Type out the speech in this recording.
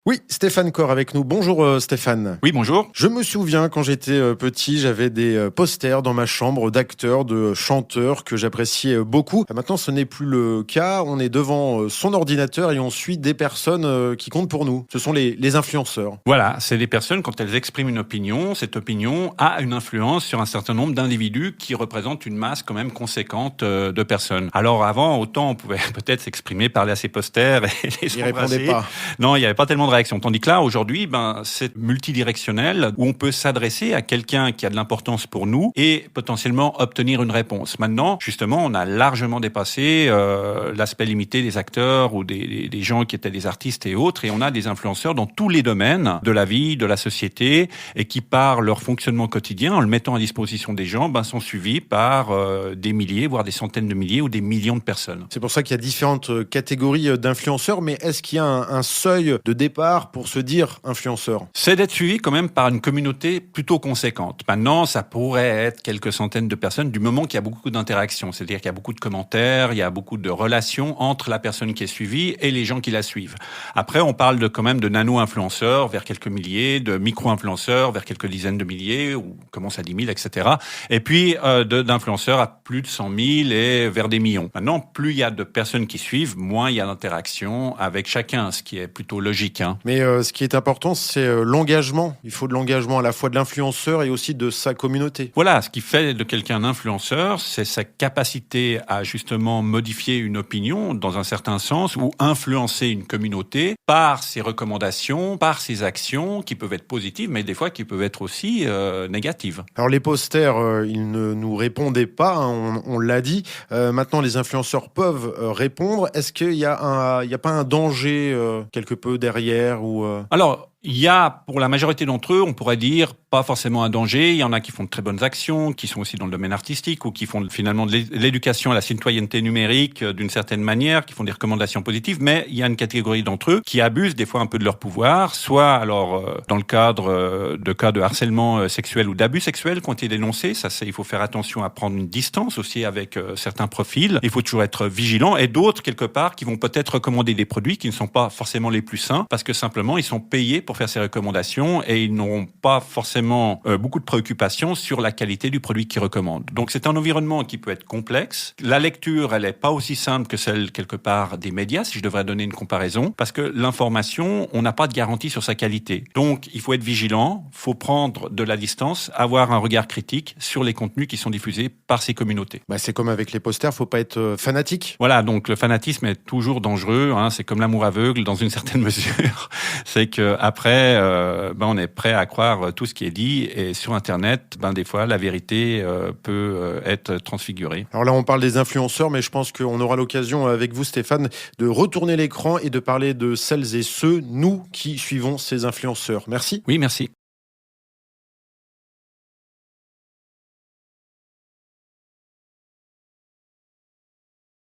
Oui, Stéphane Corr avec nous. Bonjour Stéphane. Oui, bonjour. Je me souviens quand j'étais petit, j'avais des posters dans ma chambre d'acteurs, de chanteurs que j'appréciais beaucoup. Maintenant, ce n'est plus le cas. On est devant son ordinateur et on suit des personnes qui comptent pour nous. Ce sont les influenceurs. Voilà, c'est des personnes, quand elles expriment une opinion, cette opinion a une influence sur un certain nombre d'individus qui représentent une masse quand même conséquente de personnes. Alors avant, autant on pouvait peut-être s'exprimer, parler à ses posters et les Ils répondaient embrasser. pas. Non, il n'y avait pas tellement de réaction. Tandis que là, aujourd'hui, c'est multidirectionnel où on peut s'adresser à quelqu'un qui a de l'importance pour nous et potentiellement obtenir une réponse. Maintenant, justement, on a largement dépassé l'aspect limité des acteurs ou des gens qui étaient des artistes et autres, et on a des influenceurs dans tous les domaines de la vie, de la société, et qui, par leur fonctionnement quotidien, en le mettant à disposition des gens, sont suivis par des milliers, voire des centaines de milliers ou des millions de personnes. C'est pour ça qu'il y a différentes catégories d'influenceurs, mais est-ce qu'il y a un seuil de départ pour se dire influenceur? C'est d'être suivi quand même par une communauté plutôt conséquente. Maintenant, ça pourrait être quelques centaines de personnes du moment qu'il y a beaucoup d'interactions. C'est-à-dire qu'il y a beaucoup de commentaires, il y a beaucoup de relations entre la personne qui est suivie et les gens qui la suivent. Après, on parle quand même de nano-influenceurs vers quelques milliers, de micro-influenceurs vers quelques dizaines de milliers, ou commence à 10 000, etc. Et puis, d'influenceurs à plus de 100 000 et vers des millions. Maintenant, plus il y a de personnes qui suivent, moins il y a d'interactions avec chacun, ce qui est plutôt logique, hein. Mais ce qui est important, c'est l'engagement. Il faut de l'engagement à la fois de l'influenceur et aussi de sa communauté. Voilà, ce qui fait de quelqu'un un influenceur, c'est sa capacité à justement modifier une opinion dans un certain sens ou influencer une communauté par ses recommandations, par ses actions qui peuvent être positives, mais des fois qui peuvent être aussi négatives. Alors les posters, ils ne nous répondaient pas, hein, on l'a dit. Maintenant, les influenceurs peuvent répondre. Est-ce qu'il y a pas un danger quelque peu derrière ou Alors, il y a, pour la majorité d'entre eux, on pourrait dire, pas forcément un danger. Il y en a qui font de très bonnes actions, qui sont aussi dans le domaine artistique ou qui font finalement de l'éducation à la citoyenneté numérique d'une certaine manière, qui font des recommandations positives. Mais il y a une catégorie d'entre eux qui abusent des fois un peu de leur pouvoir, soit alors dans le cadre de cas de harcèlement sexuel ou d'abus sexuels qui ont été dénoncés. Ça, il faut faire attention à prendre une distance aussi avec certains profils. Il faut toujours être vigilant. Et d'autres, quelque part, qui vont peut-être recommander des produits qui ne sont pas forcément les plus sains parce que simplement, ils sont payés pour faire ces recommandations et ils n'auront pas forcément beaucoup de préoccupations sur la qualité du produit qu'ils recommandent. Donc c'est un environnement qui peut être complexe. La lecture, elle n'est pas aussi simple que celle quelque part des médias, si je devrais donner une comparaison, parce que l'information, on n'a pas de garantie sur sa qualité. Donc il faut être vigilant, il faut prendre de la distance, avoir un regard critique sur les contenus qui sont diffusés par ces communautés. c'est comme avec les posters, faut pas être fanatique. Voilà, donc le fanatisme est toujours dangereux, hein, c'est comme l'amour aveugle dans une certaine mesure. C'est que après, on est prêt à croire tout ce qui est dit, et sur Internet, des fois, la vérité peut être transfigurée. Alors là, on parle des influenceurs, mais je pense qu'on aura l'occasion avec vous, Stéphane, de retourner l'écran et de parler de celles et ceux, nous, qui suivons ces influenceurs. Merci. Oui, merci.